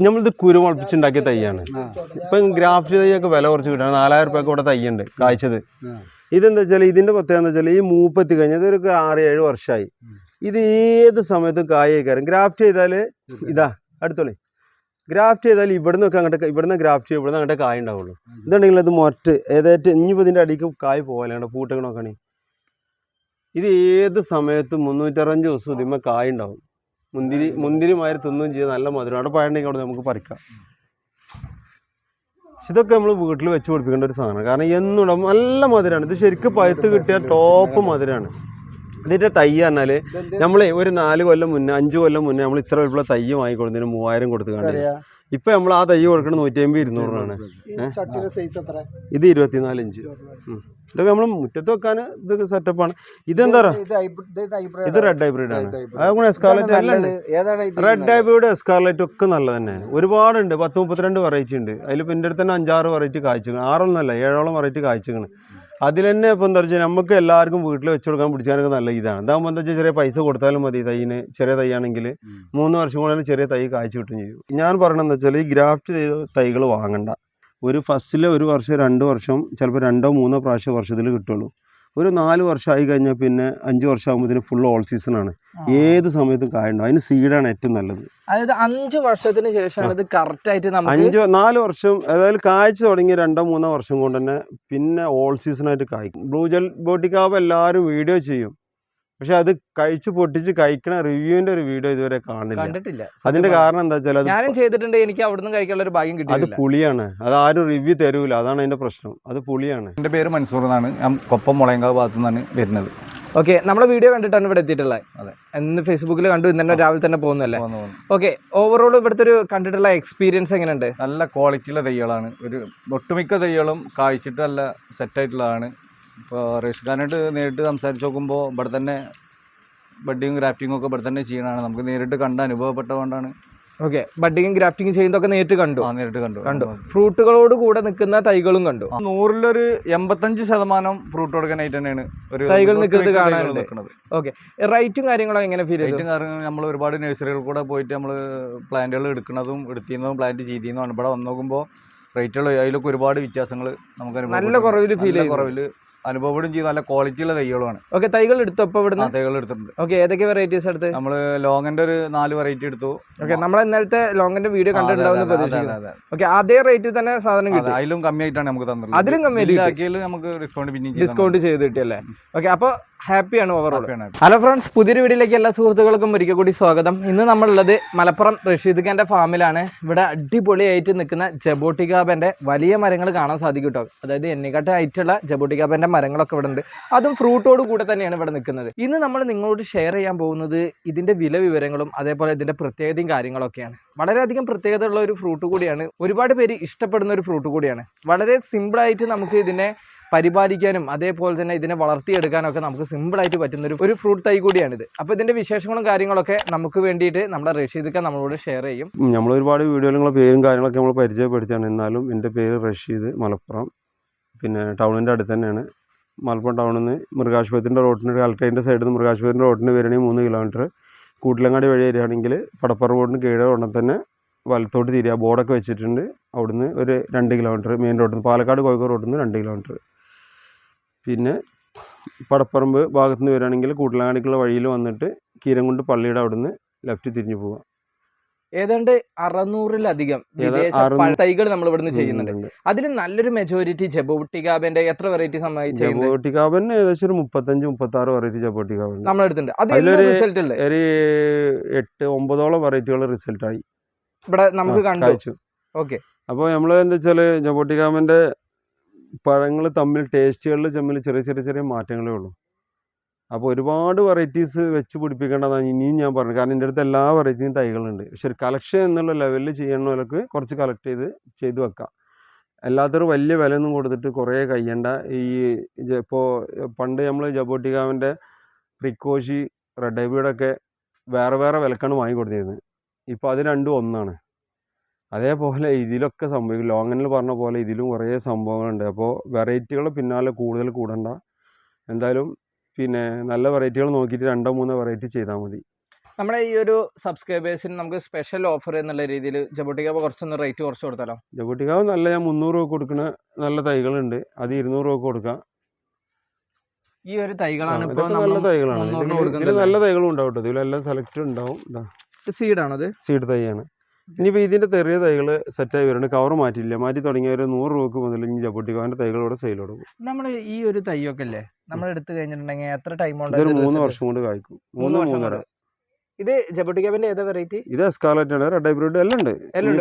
നമ്മളിത് കുരുമുളപ്പിച്ചുണ്ടാക്കിയ തൈയാണ്. ഇപ്പം ഗ്രാഫ്റ്റ് തൈയൊക്കെ വില കുറച്ച് കിട്ടണം. 4000 രൂപയൊക്കെ ഇവിടെ തൈയുണ്ട് കായ്ച്ചത്. ഇതെന്താ വെച്ചാൽ ഇതിന്റെ പ്രത്യേകത എന്താ വെച്ചാൽ ഈ മൂപ്പെത്തി കഴിഞ്ഞത് ഒരു 6-7 വർഷമായി. ഇത് ഏത് സമയത്തും കായ്ക്കാരും. ഗ്രാഫ്റ്റ് ചെയ്താൽ ഇതാ അടുത്തോളി, ഗ്രാഫ്റ്റ് ചെയ്താൽ ഇവിടുന്നൊക്കെ അങ്ങോട്ട് ഇവിടുന്ന് ഗ്രാഫ്റ്റ് ചെയ്യും, ഇവിടുന്ന് അങ്ങോട്ട് കായ ഉണ്ടാവുള്ളൂ. ഇതുണ്ടെങ്കിൽ അത് മൊറ്റ് ഏതായിട്ട് ഇനിയിപ്പോൾ ഇതിൻ്റെ അടിക്ക് കായ് പോകാനാണ് പൂട്ടൊക്കെ നോക്കണേ. ഇത് ഏത് സമയത്തും 365 ദിവസം ഇതിന്മേൽ കായ ഉണ്ടാവും. മുന്തിരിമാര് തിന്നുകയും ചെയ്ത് നല്ല മധുരം. അവിടെ പഴണ്ടെങ്കിൽ അവിടെ നമുക്ക് പറിക്കാം. ഇതൊക്കെ നമ്മൾ വീട്ടിൽ വെച്ച് പിടിപ്പിക്കേണ്ട ഒരു സാധനമാണ്. കാരണം എന്നും നല്ല മധുരമാണ്. ഇത് ശരിക്കും പഴുത്ത് കിട്ടിയ ടോപ്പ് മധുരമാണ്. ഇതിൻ്റെ തൈ പറഞ്ഞാൽ നമ്മൾ ഒരു 4 കൊല്ലം മുന്നേ 5 കൊല്ലം മുന്നേ നമ്മൾ ഇത്ര വലിയ തൈ വാങ്ങിക്കൊടുത്തതിന് 3000 കൊടുത്ത് കണ്ടത്. ഇപ്പൊ നമ്മൾ ആ തൈ കൊടുക്കുന്നത് 150-200 ഇത് 24 ഇഞ്ച്. ഇതൊക്കെ നമ്മൾ മുറ്റത്ത് വെക്കാൻ ഇതൊക്കെ സെറ്റപ്പാണ്. ഇതെന്താ ഇത് റെഡ് ഹൈബ്രിഡ് ആണ്. അതുകൊണ്ട് എസ്കാർലറ്റ് റെഡ് ഹൈബ്രിഡ് എസ്കാർലറ്റ് ഒക്കെ നല്ല തന്നെ ഒരുപാടുണ്ട്. 10-32 വെറൈറ്റി ഉണ്ട്. അതിൽ പിന്നെ അടുത്ത് തന്നെ 5-6 വെറൈറ്റി കായ്ച്ചിക്കണം. 6 7 വെറൈറ്റി കായ്ച്ചിക്കണം. അതിൽ തന്നെ ഇപ്പോൾ എന്താ വെച്ചാൽ നമുക്ക് എല്ലാവർക്കും വീട്ടിൽ വെച്ച് കൊടുക്കാൻ പിടിച്ചാനൊക്കെ നല്ല ഇതാണ്. ഇതാകുമ്പോൾ എന്താ വെച്ചാൽ ചെറിയ പൈസ കൊടുത്താലും മതി. തൈന് ചെറിയ തൈയാണെങ്കിൽ 3 വർഷം കൊണ്ടാലും ചെറിയ തൈ കായ്ച്ചു കിട്ടും ചെയ്യും. ഞാൻ പറയണമെന്ന് വെച്ചാൽ ഈ ഗ്രാഫ്റ്റ് ചെയ്ത തൈകൾ വാങ്ങണ്ട. ഒരു ഫസ്റ്റിലെ 1 വർഷം 2 വർഷം ചിലപ്പോൾ 2-3 പ്രാവശ്യം വർഷത്തിൽ കിട്ടുള്ളൂ. ഒരു 4 വർഷമായി കഴിഞ്ഞാൽ പിന്നെ 5 വർഷം ആകുമ്പോഴത്തേന് ഫുൾ ഓൾ സീസണാണ്. ഏത് സമയത്തും കായ ഉണ്ടാവും. അതിന് സീഡാണ് ഏറ്റവും നല്ലത്. അതായത് 5 വർഷത്തിന് ശേഷമാണ് ഇത് കറക്റ്റായിട്ട് 4 വർഷം അതായത് കായ്ച്ച തുടങ്ങി 2-3 വർഷം കൊണ്ട് തന്നെ പിന്നെ ഓൾ സീസണായിട്ട് കായ്ക്കും. ബ്ലൂ ജബോട്ടിക്കാബ് എല്ലാവരും വീഡിയോ ചെയ്യും. പക്ഷെ അത് കഴിച്ച് പൊട്ടിച്ച് കഴിക്കണ റിവ്യൂവിന്റെ ഒരു വീഡിയോ ഇതുവരെ കണ്ടിട്ടില്ല. അതിന്റെ കാരണം എന്താ വെച്ചാൽ ഞാനും ചെയ്തിട്ടുണ്ട്. എനിക്ക് അവിടുന്ന് കഴിക്കാനുള്ള ഒരു ഭാഗ്യം കിട്ടി. അത് പുളിയാണ്. അത് ആരും റിവ്യൂ തരൂല. അതാണ് അതിന്റെ പ്രശ്നം. അത് പുളിയാണ്. എൻ്റെ പേര് മൻസൂർ എന്നാണ്. ഞാൻ കൊപ്പം മുളയങ്കാവ് ഭാഗത്തു നിന്നാണ് വരുന്നത്. ഓക്കെ, നമ്മുടെ വീഡിയോ കണ്ടിട്ടാണ് ഇവിടെ എത്തിയിട്ടുള്ളത്. അതെ, ഇന്ന് ഫേസ്ബുക്കിൽ കണ്ടു. ഇന്നെ രാവിലെ തന്നെ പോകുന്നല്ലേ? ഓക്കെ, ഓവറോൾ ഇവിടുത്തെ ഒരു കണ്ടിട്ടുള്ള എക്സ്പീരിയൻസ് എങ്ങനെയുണ്ട്? നല്ല ക്വാളിറ്റിയുള്ള തൈകളാണ്. ഒരു ഒട്ടുമിക്ക തൈകളും കായ്ച്ചിട്ട് നല്ല സെറ്റായിട്ടുള്ളതാണ്. ഇപ്പോൾ റഷീദ് ഖാനായിട്ട് നേരിട്ട് സംസാരിച്ച് നോക്കുമ്പോൾ ഇവിടെ തന്നെ ബഡ്ഡിങ്ങും ഗ്രാഫ്റ്റിങ്ങും ഒക്കെ ഇവിടെ തന്നെ ചെയ്യണതാണ്. നമുക്ക് നേരിട്ട് കണ്ട അനുഭവപ്പെട്ടതുകൊണ്ടാണ്. ഓക്കെ, ബഡ്ഡിങ്ങും ഗ്രാഫ്റ്റിങ്ങും ചെയ്യുന്നതൊക്കെ നേരിട്ട് കണ്ടു. ഫ്രൂട്ടുകളോട് കൂടെ നിൽക്കുന്ന തൈകളും കണ്ടു. 100-ൽ 85% ഫ്രൂട്ട് കൊടുക്കാനായിട്ട് തന്നെയാണ് ഒരു തൈകൾ നിൽക്കുന്നത് കാണാനുണ്ട്. ഓക്കെ, റേറ്റും കാര്യങ്ങളും എങ്ങനെ ഫീൽ ചെയ്തു? നമ്മൾ ഒരുപാട് നഴ്സറികൾ കൂടെ പോയിട്ട് നമ്മൾ പ്ലാന്റുകൾ എടുത്തിരുന്നതും പ്ലാന്റ് ചെയ്തിരുന്നതാണ്. ഇവിടെ വന്ന് നോക്കുമ്പോൾ റേറ്റുകൾ അതിലൊക്കെ ഒരുപാട് വ്യത്യാസങ്ങൾ നമുക്ക് നല്ല കുറവിൽ ഫീൽ ചെയ്യും. കുറവിൽ അനുഭവപ്പെടും ചെയ്ത് നല്ല ക്വാളിറ്റിയുള്ള തൈകളുമാണ്. ഓക്കെ, തൈകൾ എടുത്തപ്പോൾ ഇവിടുന്ന് തൈകൾ എടുത്തിട്ടുണ്ട്. ഓക്കെ, ഏതൊക്കെ വെറൈറ്റീസ് എടുത്ത്? നമ്മൾ ലോങ്ങിന്റെ ഒരു 4 വെറൈറ്റി എടുത്തു. ഓക്കെ, നമ്മൾ ഇന്നലത്തെ ലോങ്ങിന്റെ വീഡിയോ കണ്ടിട്ടുണ്ടാവുന്ന പ്രതീക്ഷിക്കുന്നു. ഓക്കെ, അതേ റേറ്റിൽ തന്നെ സാധനം കിട്ടും. അതിലും കമ്മിയായിട്ടാണ് നമുക്ക് തന്നത്. അതിലും കമ്മിയായിട്ട് നമുക്ക് ഡിസ്കൗണ്ട് ചെയ്ത് കിട്ടിയല്ലേ? ഓക്കെ, അപ്പോൾ ഹാപ്പിയാണ് ഓവറോൾ. ഹലോ ഫ്രണ്ട്സ്, പുതിയൊരു വീഡിയോയിലേക്ക് എല്ലാ സുഹൃത്തുക്കൾക്കും ഒരിക്കൽ കൂടി സ്വാഗതം. ഇന്ന് നമ്മളുള്ളത് മലപ്പുറം റഷീദ് ഖാന്റെ ഫാമിലാണ്. ഇവിടെ അടിപൊളിയായിട്ട് നിൽക്കുന്ന ജബോട്ടിക്കാബന്റെ വലിയ മരങ്ങൾ കാണാൻ സാധിക്കും കേട്ടോ. അതായത് എണ്ണിക്കാട്ട് ആയിട്ടുള്ള ജബോട്ടിക്കാബന്റെ മരങ്ങളൊക്കെ ഇവിടെ ഉണ്ട്. അതും ഫ്രൂട്ടോട് കൂടെ തന്നെയാണ് ഇവിടെ നിൽക്കുന്നത്. ഇന്ന് നമ്മൾ നിങ്ങളോട് ഷെയർ ചെയ്യാൻ പോകുന്നത് ഇതിന്റെ വില വിവരങ്ങളും അതേപോലെ ഇതിന്റെ പ്രത്യേകതയും കാര്യങ്ങളൊക്കെയാണ്. വളരെയധികം പ്രത്യേകത ഉള്ള ഒരു ഫ്രൂട്ട് കൂടിയാണ്. ഒരുപാട് പേര് ഇഷ്ടപ്പെടുന്ന ഒരു ഫ്രൂട്ട് കൂടിയാണ്. വളരെ സിമ്പിളായിട്ട് നമുക്ക് ഇതിനെ പരിപാലിക്കാനും അതേപോലെ തന്നെ ഇതിനെ വളർത്തിയെടുക്കാനൊക്കെ നമുക്ക് സിമ്പിളായിട്ട് പറ്റുന്ന ഒരു ഫ്രൂട്ട് തൈ കൂടിയാണിത്. അപ്പോൾ ഇതിന്റെ വിശേഷങ്ങളും കാര്യങ്ങളൊക്കെ നമുക്ക് വേണ്ടിയിട്ട് നമ്മുടെ റഷീദ് ഖാൻ നമ്മളോട് ഷെയർ ചെയ്യും. നമ്മൾ ഒരുപാട് വീഡിയോകളുടെ പേരും കാര്യങ്ങളൊക്കെ നമ്മൾ പരിചയപ്പെടുത്തിയാണ്. എന്നാലും എൻ്റെ പേര് റഷീദ്, മലപ്പുറം പിന്നെ ടൗണിൻ്റെ അടുത്ത് തന്നെയാണ്. മലപ്പുറം ടൗണിൽ നിന്ന് മൃഗാശുപത്രിൻ്റെ റോഡിന് കലക്ടറേറ്റിൻ്റെ സൈഡിൽ നിന്ന് മൃഗാശുപത്രിൻ്റെ റോഡിന് വരികയാണെങ്കിൽ 3 കിലോമീറ്റർ, കൂട്ടിലങ്ങാടി വഴി വരികയാണെങ്കിൽ പടപ്പറ റോഡിന് കീഴേ ഉടനെ തന്നെ വലത്തോട്ട് തിരിയുക. ബോർഡൊക്കെ വെച്ചിട്ടുണ്ട്. അവിടുന്ന് ഒരു 2 കിലോമീറ്റർ മെയിൻ റോഡിൽ നിന്ന്, പാലക്കാട് കോഴിക്കോട് റോഡിൽ നിന്ന് 2 കിലോമീറ്റർ. പിന്നെ പടപ്പറമ്പ് ഭാഗത്തു നിന്ന് വരികയാണെങ്കിൽ കൂട്ടിലങ്ങാടിക്കുള്ള വഴിയിൽ വന്നിട്ട് കീരംകുണ്ട് പള്ളിയുടെ അവിടുന്ന് ലെഫ്റ്റ് തിരിഞ്ഞു പോവുക. ഏതാണ്ട് 600-ലധികം തൈകൾ നമ്മൾ ഇവിടുന്ന് ചെയ്യുന്നുണ്ട്. അതിൽ നല്ലൊരു മെജോറിറ്റി ജബോട്ടിക്കാബന്റെ എത്ര വെറൈറ്റി ജബോട്ടിക്കാബന് ഏകദേശം ഒരു 35-36 വെറൈറ്റി ജബോട്ടിക്കാബൻ നമ്മൾ എടുത്തിട്ടുണ്ട്. അതിലൊരു 8-9 വെറൈറ്റികൾ റിസൾട്ടായി ഇവിടെ നമുക്ക് കണ്ടു. ഓക്കെ, അപ്പോൾ നമ്മൾ എന്താ വെച്ചാൽ ജബോട്ടിക്കാബന്റെ പഴങ്ങൾ തമ്മിൽ ടേസ്റ്റുകളിൽ തമ്മിൽ ചെറിയ മാറ്റങ്ങളേ ഉള്ളൂ. അപ്പോൾ ഒരുപാട് വെറൈറ്റീസ് വെച്ച് പിടിപ്പിക്കേണ്ടതാണ് ഇനിയും ഞാൻ പറഞ്ഞു. കാരണം എൻ്റെ അടുത്ത് എല്ലാ വെറൈറ്റിയും തൈകളുണ്ട്. പക്ഷെ ഒരു കളക്ഷൻ എന്നുള്ള ലെവലിൽ ചെയ്യണവർക്ക് കുറച്ച് കളക്ട് ചെയ്ത് വെക്കാം. അല്ലാത്തൊരു വലിയ വിലയൊന്നും കൊടുത്തിട്ട് കുറേ കഴിയണ്ട. ഇപ്പോൾ പണ്ട് നമ്മൾ ജബോട്ടിക്കാവിൻ്റെ പ്രിക്കോഷി, റെഡ് ഹൈബ്രിഡൊക്കെ വേറെ വിലക്കാണ് വാങ്ങിക്കൊടുത്തിരുന്നത്. ഇപ്പോൾ അത് രണ്ടും ഒന്നാണ്. അതേപോലെ ഇതിലൊക്കെ സംഭവിക്കും. ലോങ്ങനിൽ പറഞ്ഞ പോലെ ഇതിലും കുറേ സംഭവങ്ങളുണ്ട്. അപ്പോൾ വെറൈറ്റികൾ പിന്നാലെ കൂടുതൽ കൂടണ്ട. എന്തായാലും പിന്നെ നല്ല വെറൈറ്റികൾ നോക്കിയിട്ട് 2-3 വെറൈറ്റി ചെയ്താൽ മതി. നമ്മുടെ ഈ ഒരു സബ്സ്ക്രൈബേഴ്സിന് നമുക്ക് സ്പെഷ്യൽ ഓഫർ എന്നുള്ള രീതിയിൽ ജബോട്ടിക്കാവ് കുറച്ചൊന്ന് റേറ്റ് കുറച്ച് കൊടുത്താലോ? ജബോട്ടിക്കാവ് നല്ല ഞാൻ 300 രൂപ കൊടുക്കുന്ന നല്ല തൈകളുണ്ട്, അത് 200 രൂപ കൊടുക്കാം. ഈ ഒരു തൈകളാണ് ഇതൊക്കെ നല്ല തൈകളാണ്. ഇതിൽ നല്ല തൈകളും ഉണ്ടാവും കേട്ടോ, ഇതിലെല്ലാം സെലക്ട് ഉണ്ടാവും. സീഡാണത്, സീഡ് തൈയാണ്. ഇനിയിപ്പോൾ ഇതിൻ്റെ ചെറിയ തൈകൾ സെറ്റായി വരുന്നുണ്ട്, കവർ മാറ്റിയില്ല, മാറ്റി തുടങ്ങിയ ഒരു 100 രൂപക്ക് മുതൽ ഇനി ജബോട്ടിക്കാവിൻ്റെ തൈകളോടെ സെയിൽ കൊടുക്കും. നമ്മൾ ഈ ഒരു തൈയൊക്കെ അല്ലേ നമ്മൾ എടുത്തു കഴിഞ്ഞിട്ടുണ്ടെങ്കിൽ എത്ര ടൈം കൊണ്ട്? ഇതൊരു 3 വർഷം കൊണ്ട് കായ്ക്കും. 3-3.5. ഇത് ജബോട്ടിക്കാവിന്റെ ഏതാ വെറൈറ്റി? ഇത് എസ്കാർലറ്റ് ആണ്, റെഡ് ഹൈബ്രിഡ് എല്ലാം ഉണ്ട്,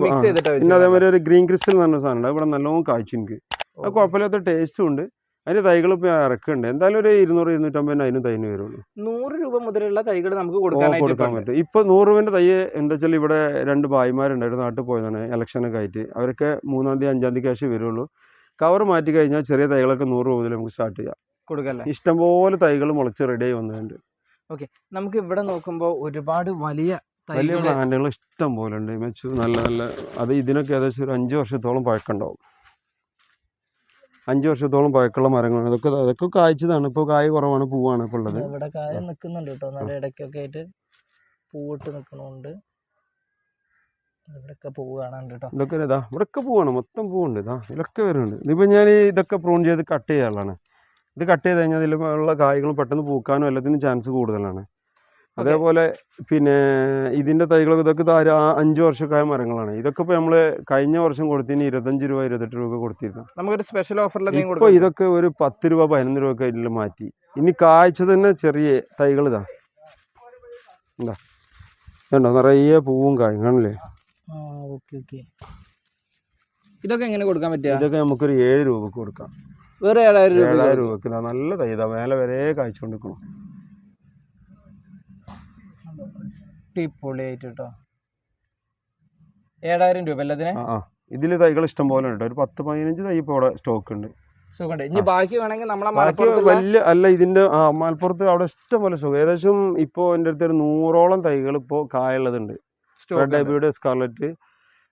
മിക്സ് ചെയ്തിട്ട്. പിന്നെ അതേമാതിരി ഒരു ഗ്രീൻ ക്രിസ്റ്റൽ എന്ന് പറഞ്ഞ സാധനം ഉണ്ട്, ഇവിടെ നല്ലോണം കായ്ച്ചു. എനിക്ക് അത് കുഴപ്പമില്ലാത്ത ടേസ്റ്റും ഉണ്ട്. അതിന്റെ തൈകൾ ഇപ്പോൾ ഇറക്കുന്നുണ്ട്. എന്തായാലും ഒരു 200-250 അതിന് തൈന് വരുള്ളൂ. 100 രൂപ മുതലുള്ള തൈകൾ നമുക്ക് കൊടുക്കാൻ പറ്റും. ഇപ്പൊ 100 രൂപന്റെ തൈ എന്താ വെച്ചാൽ ഇവിടെ 2 ഭായിമാരുണ്ടായിരുന്നു, നാട്ടിൽ പോയതാണ് ഇലക്ഷനൊക്കെ ആയിട്ട്. അവരൊക്കെ 3-ാം തീയതി 5-ാം തീയതി ക്യാഷ് വരുള്ളൂ. കവർ മാറ്റി കഴിഞ്ഞാൽ ചെറിയ തൈകളൊക്കെ 100 രൂപ മുതൽ നമുക്ക് സ്റ്റാർട്ട് ചെയ്യാം, കൊടുക്കല്ലേ. ഇഷ്ടംപോലെ തൈകൾ മുളച്ച് റെഡി ആയി വന്നിട്ടുണ്ട്. ഓക്കെ, നമുക്ക് ഇവിടെ നോക്കുമ്പോൾ ഒരുപാട് വലിയ പ്ലാന്റുകൾ ഇഷ്ടം പോലെ ഉണ്ട്. നല്ല നല്ല അത് ഇതിനൊക്കെ ഏകദേശം ഒരു 5 വർഷത്തോളം പഴക്കമുണ്ടാവും. 5 വർഷത്തോളം പഴക്കമുള്ള മരങ്ങളാണ് ഇതൊക്കെ. അതൊക്കെ കായ്ച്ചതാണ്, ഇപ്പോൾ കായ കുറവാണ്, പൂവാണ് ഇപ്പോൾ ഉള്ളത്. ഇവിടെ കായ നിൽക്കുന്നുണ്ട് കേട്ടോ, നല്ല ഇടയ്ക്കൊക്കെ ആയിട്ട് പൂവിട്ട് നിൽക്കണുണ്ട്. ഇവിടെയൊക്കെ പൂവ് കാണാനുണ്ട് കേട്ടോ. ഇതൊക്കെ ഇതാ ഇവിടെയൊക്കെ പൂവാണ്, മൊത്തം പൂവുണ്ട്. ഇതാ ഇതിലൊക്കെ വരുന്നുണ്ട്. ഇതിപ്പോൾ ഞാൻ ഇതൊക്കെ പ്രൂൺ ചെയ്ത് കട്ട് ചെയ്യാനുള്ളതാണ്. ഇത് കട്ട് ചെയ്ത് കഴിഞ്ഞാൽ ഇതിലുള്ള കായ്കൾ പെട്ടെന്ന് പൂക്കാനും എല്ലാത്തിനും ചാൻസ് കൂടുതലാണ്. അതേപോലെ പിന്നെ ഇതിൻ്റെ തൈകളൊക്കെ ഇതൊക്കെ 5 വർഷക്കായ മരങ്ങളാണ്. ഇതൊക്കെ ഇപ്പോൾ നമ്മൾ കഴിഞ്ഞ വർഷം കൊടുത്തതിന് 25 രൂപ 28 രൂപ കൊടുത്തിരുന്നു. നമുക്കൊരു സ്പെഷ്യൽ ഓഫറിൽ ഇപ്പോൾ ഇതൊക്കെ ഒരു 10 രൂപ 11 രൂപ ഒക്കെ ഇതിൽ മാറ്റി. ഇനി കായ്ച്ച തന്നെ ചെറിയ തൈകൾ ഇതാ എന്താ കണ്ടോ, നിറയെ പൂവും കായും കാണില്ലേ. ഇതൊക്കെ എങ്ങനെ കൊടുക്കാൻ പറ്റുക? ഇതൊക്കെ നമുക്കൊരു 7 രൂപക്ക് കൊടുക്കാം. വേറെ 7,000 രൂപക്ക് നല്ല തൈ ഇതാ മേലെ വരെ കായ്ച്ചുകൊണ്ടിരിക്കണം. പൊളിയായിട്ട് കേട്ടോ. 7,000 രൂപ അല്ലേ ഇതിന്? ഇതിൽ തൈകൾ ഇഷ്ടം പോലെ ഉണ്ട്, ഒരു 10-15 തൈ ഇപ്പോൾ അവിടെ സ്റ്റോക്ക് ഉണ്ട്. ഇനി ബാക്കി വേണമെങ്കിൽ വലിയ അല്ല ഇതിന്റെ മലപ്പുറത്ത് അവിടെ ഇഷ്ടം പോലെ സ്റ്റോക്ക്. ഏകദേശം ഇപ്പോൾ എൻ്റെ അടുത്ത് ഒരു 100ഓളം തൈകൾ ഇപ്പോൾ കായുള്ളതുണ്ട്. റെഡ് ഹൈബ്രിഡ്, സ്കാർലറ്റ്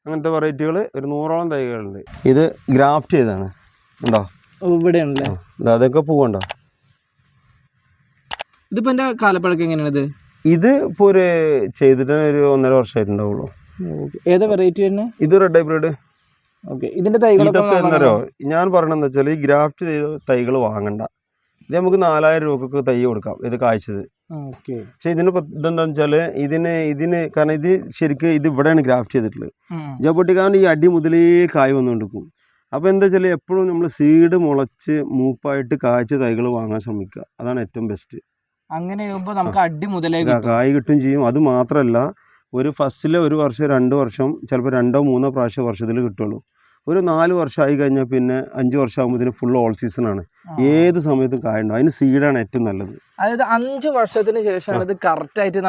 അങ്ങനത്തെ വെറൈറ്റികൾ ഒരു 100ഓളം തൈകളുണ്ട്. ഇത് ഗ്രാഫ്റ്റ് ചെയ്താണ് ഉണ്ടോ, ഇവിടെ ഉണ്ടല്ലേ. അതൊക്കെ പൂവുണ്ടോ. ഇതിപ്പോ എന്റെ കാലപ്പഴക്കം എങ്ങനെയാണിത്? ഇത് ഇപ്പോൾ ഒരു ചെയ്തിട്ട് ഒരു 1.5 വർഷമായിട്ടുണ്ടാവുള്ളൂ. ഏതാ വെറൈറ്റി തന്നെ? ഇത് റെഡ് ഹൈബ്രിഡ്. ഇതിന്റെ തൈകളൊക്കെ ഇതൊക്കെ എന്താ ഞാൻ പറയണെന്ന് വെച്ചാൽ ഈ ഗ്രാഫ്റ്റ് ചെയ്ത തൈകൾ വാങ്ങണ്ട. ഇത് നമുക്ക് 4,000 രൂപക്കൊക്കെ തൈ കൊടുക്കാം, ഇത് കായ്ച്ചത്. പക്ഷെ ഇതിന് ഇതെന്താന്ന് വെച്ചാല് ഇതിന് കാരണം ഇത് ശരിക്കും ഇത് ഇവിടെയാണ് ഗ്രാഫ്റ്റ് ചെയ്തിട്ടുള്ളത്. ജബോട്ടിക്കാവിന്റെ ഈ അടി മുതലേ കായ് വന്നുകൊണ്ടിരിക്കും. അപ്പോൾ എന്താ വെച്ചാൽ എപ്പോഴും നമ്മൾ സീഡ് മുളച്ച് മൂപ്പായിട്ട് കായ്ച്ച തൈകൾ വാങ്ങാൻ ശ്രമിക്കുക, അതാണ് ഏറ്റവും ബെസ്റ്റ്. അങ്ങനെ നമുക്ക് അടി മുതലേ കായ് കിട്ടും ചെയ്യും. അത് മാത്രമല്ല, ഒരു ഫസ്റ്റിലെ 1 വർഷം 2 വർഷം ചിലപ്പോൾ 2-3 പ്രാവശ്യം വർഷത്തിൽ കിട്ടുള്ളൂ. ഒരു 4 വർഷമായി കഴിഞ്ഞാൽ പിന്നെ 5 വർഷം ആകുമ്പോഴത്തേന് ഫുൾ ഓൾ സീസണാണ്, ഏത് സമയത്തും കായുണ്ടോ. അതിന് സീഡാണ് ഏറ്റവും നല്ലത്. അതായത് 5 വർഷത്തിന് ശേഷമാണ് ഇത് കറക്റ്റ് ആയിട്ട്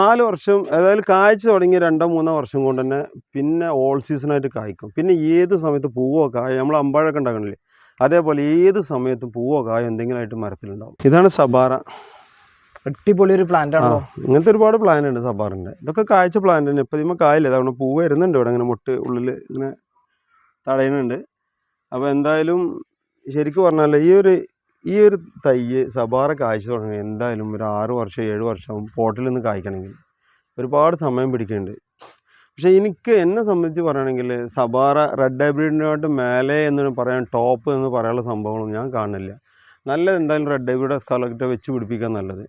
4 വർഷം അതായത് കായ്ച്ചു തുടങ്ങി 2-3 വർഷം കൊണ്ട് തന്നെ പിന്നെ ഓൾ സീസണായിട്ട് കായ്ക്കും. പിന്നെ ഏത് സമയത്ത് പൂവോ കായ, നമ്മൾ അമ്പാഴൊക്കെ ഉണ്ടാക്കണില്ലേ, അതേപോലെ ഏത് സമയത്തും പൂവോ കായോ എന്തെങ്കിലും ആയിട്ട് മരത്തിലുണ്ടാവും. ഇതാണ് സബാറ. അടിപൊളി ഒരു പ്ലാന്റ് ആണോ. ഇങ്ങനത്തെ ഒരുപാട് പ്ലാന്റ് ഉണ്ട് സബാറിൻ്റെ. ഇതൊക്കെ കായ്ച്ച പ്ലാന്റ് തന്നെ. ഇപ്പം ഇതിമ്മ കായില്ല, അതുകൊണ്ട് പൂവ് വരുന്നുണ്ട് ഇവിടെ, ഇങ്ങനെ മുട്ട് ഉള്ളിൽ ഇങ്ങനെ തടയുന്നുണ്ട്. അപ്പോൾ എന്തായാലും ശരിക്കും പറഞ്ഞാൽ ഈ ഒരു തൈ സബാറ കായ്ച്ചു തുടങ്ങി എന്തായാലും ഒരു 6 വർഷം 7 വർഷം പോട്ടിൽ നിന്ന് കായ്ക്കണമെങ്കിൽ ഒരുപാട് സമയം പിടിക്കുന്നുണ്ട്. പക്ഷേ എന്നെ സംബന്ധിച്ച് പറയുകയാണെങ്കിൽ സബാറ റെഡ് ഹൈബ്രിഡിനോട്ട് മേലെ എന്ന് പറയാൻ ടോപ്പ് എന്ന് പറയാനുള്ള സംഭവങ്ങളൊന്നും ഞാൻ കാണുന്നില്ല. നല്ലത് എന്തായാലും റെഡ് ഹൈബ്രിഡ് സ്കാർലറ്റ് വെച്ച് പിടിപ്പിക്കാൻ നല്ലത്.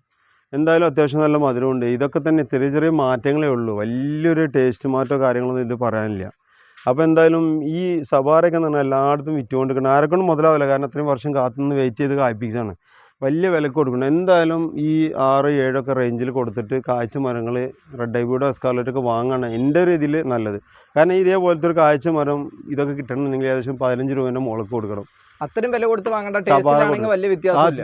എന്തായാലും അത്യാവശ്യം നല്ല മധുരമുണ്ട്. ഇതൊക്കെ തന്നെ ചെറിയ ചെറിയ മാറ്റങ്ങളേ ഉള്ളൂ, വലിയൊരു ടേസ്റ്റ് മാറ്റോ കാര്യങ്ങളൊന്നും ഇത് പറയാനില്ല. അപ്പോൾ എന്തായാലും ഈ സബാറയൊക്കെ എന്ന് പറഞ്ഞാൽ എല്ലായിടത്തും വിറ്റുകൊണ്ടിരിക്കണം. ആരെക്കൊണ്ടും മുതലാവില്ല, കാരണം അത്രയും വർഷം കാത്തുനിന്ന് വെയിറ്റ് ചെയ്ത് കായ്പ്പിച്ചാണ്, വലിയ വിലക്ക് കൊടുക്കണം. എന്തായാലും ഈ 6-7 റേഞ്ചിൽ കൊടുത്തിട്ട് കായ്ച്ച മരങ്ങൾ റെഡ് ഹൈബ്രിഡോ സ്കാർലറ്റൊക്കെ വാങ്ങാണ് എൻ്റെ ഒരു ഇതിൽ നല്ലത്. കാരണം ഇതേപോലത്തെ ഒരു കായ്ച്ച മരം ഇതൊക്കെ കിട്ടണമെന്നുണ്ടെങ്കിൽ ഏകദേശം 15 രൂപേൻ്റെ മുളക്ക് കൊടുക്കണം. അത്രയും വില കൊടുത്ത് വാങ്ങേണ്ട,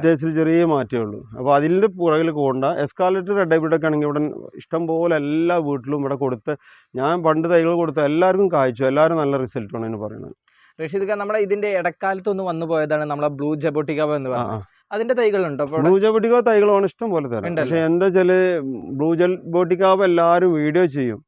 ടേസ്റ്റിൽ ചെറിയ മാറ്റമേ ഉള്ളൂ. അപ്പോൾ അതിൻ്റെ പുറകിൽ പോകണ്ട. എസ്കാർലറ്റ് റെഡ് ഹൈബ്രിഡൊക്കെ ആണെങ്കിൽ ഇവിടെ ഇഷ്ടംപോലെ എല്ലാ വീട്ടിലും ഇവിടെ കൊടുത്ത് ഞാൻ പണ്ട് തൈകൾ കൊടുത്ത് എല്ലാവർക്കും കായ്ച്ചു, എല്ലാവരും നല്ല റിസൾട്ടാണ് എന്ന് പറയുന്നത്. റഷീദ് ഖാൻ, നമ്മുടെ ഇതിന്റെ ഇടക്കാലത്ത് ഒന്ന് വന്നു പോയതാണ് നമ്മളെ ബ്ലൂ ജബോട്ടിക്കാവ് എന്ന് പറയുന്നത്. അതിന്റെ തൈകളുണ്ടോ? ബ്ലൂ ജബോട്ടിക്കാവ് തൈകളാണ് ഇഷ്ടം പോലെ തരാം. പക്ഷെ എന്താ വെച്ചാല് ബ്ലൂ ജബോട്ടിക്കാവ് എല്ലാവരും വീഡിയോ ചെയ്യും,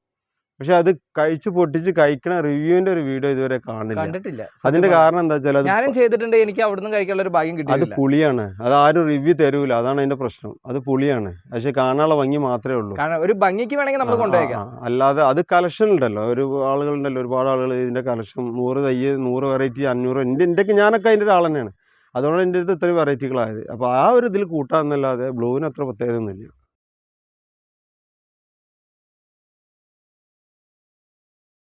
പക്ഷെ അത് കഴിച്ച് പൊട്ടിച്ച് കഴിക്കണ റിവ്യൂവിന്റെ ഒരു വീഡിയോ ഇതുവരെ കാണില്ല. കണ്ടിട്ടില്ല. അതിന്റെ കാരണം എന്താ വെച്ചാൽ അത് ഞാനും ചെയ്തിട്ടുണ്ട്, എനിക്ക് അവിടുന്ന് കഴിക്കാനുള്ള ഒരു ഭാഗ്യം അത് കിട്ടിയില്ല. പുളിയാണ്. അത് ആരും റിവ്യൂ തരൂല, അതാണ് അതിന്റെ പ്രശ്നം. അത് പുളിയാണ്, പക്ഷെ കാണാനുള്ള ഭംഗി മാത്രമേ ഉള്ളൂ. കാരണം ഒരു ഭംഗിക്ക് വേണമെങ്കിൽ നമ്മൾ കൊണ്ടുപോയേക്കാം. അല്ലാതെ അത് കളക്ഷൻ ഉണ്ടല്ലോ, ആളുകളുണ്ടല്ലോ, ഒരുപാട് ആളുകൾ ഇതിന്റെ കളക്ഷൻ 100 തൈ 100 വെറൈറ്റി 500 ഞാനൊക്കെ അതിന്റെ ഒരാൾ തന്നെയാണ്. അതുകൊണ്ട് എൻ്റെ അടുത്ത് ഇത്രയും വെറൈറ്റികളായത്. അപ്പോൾ ആ ഒരു ഇതിൽ കൂട്ടാന്നല്ലാതെ ബ്ലൂവിന് അത്ര പ്രത്യേകത ഒന്നുമില്ല.